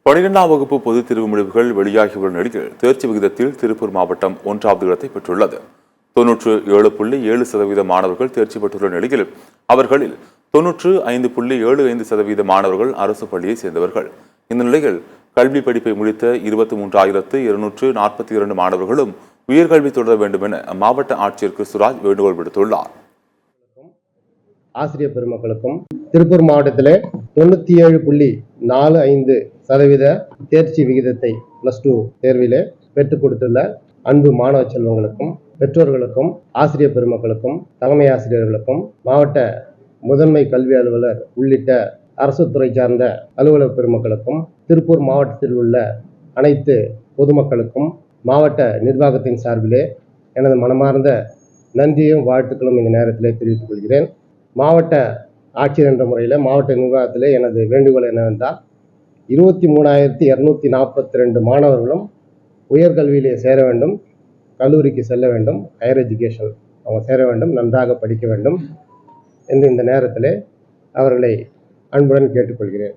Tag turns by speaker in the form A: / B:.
A: 12ஆம் வகுப்பு பொதுத் தேர்வு முடிவுகள் வெளியாகியுள்ள நிலையில் தேர்ச்சி விகிதத்தில் திருப்பூர் மாவட்டம் 1வது இடத்தை பெற்றுள்ளது. 97.7% மாணவர்கள் தேர்ச்சி பெற்றுள்ள நிலையில் அவர்களில் 95.75% மாணவர்கள் அரசு பள்ளியை சேர்ந்தவர்கள். இந்த நிலையில் கல்வி படிப்பை முடித்த 23,242 மாணவர்களும் உயர்கல்வி தொடர வேண்டும் என மாவட்ட ஆட்சியர் கிறிஸ்துராஜ் வேண்டுகோள் விடுத்துள்ளார்.
B: ஆசிரியர் பெருமக்களுக்கும் திருப்பூர் மாவட்டத்திலே 97.45% தேர்ச்சி விகிதத்தை +2 தேர்விலே பெற்றுக் கொடுத்துள்ள அன்பு மாணவ செல்வங்களுக்கும் பெற்றோர்களுக்கும் ஆசிரியர் பெருமக்களுக்கும் தலைமை ஆசிரியர்களுக்கும் மாவட்ட முதன்மை கல்வி அலுவலர் உள்ளிட்ட அரசு துறை சார்ந்த அலுவலர் பெருமக்களுக்கும் திருப்பூர் மாவட்டத்தில் உள்ள அனைத்து பொதுமக்களுக்கும் மாவட்ட நிர்வாகத்தின் சார்பிலே எனது மனமார்ந்த நன்றியும் வாழ்த்துக்களும் இந்த நேரத்திலே தெரிவித்துக் கொள்கிறேன். மாவட்ட ஆட்சியர் என்ற முறையில் மாவட்ட நிர்வாகத்திலே எனது வேண்டுகோள் என்னவென்றால் 23,242 மாணவர்களும் உயர்கல்வியிலே சேர வேண்டும், கல்லூரிக்கு செல்ல வேண்டும், ஹையர் எஜுகேஷன் அவங்க சேர வேண்டும், நன்றாக படிக்க வேண்டும் என்று இந்த நேரத்திலே அவர்களை அன்புடன் கேட்டுக்கொள்கிறேன்.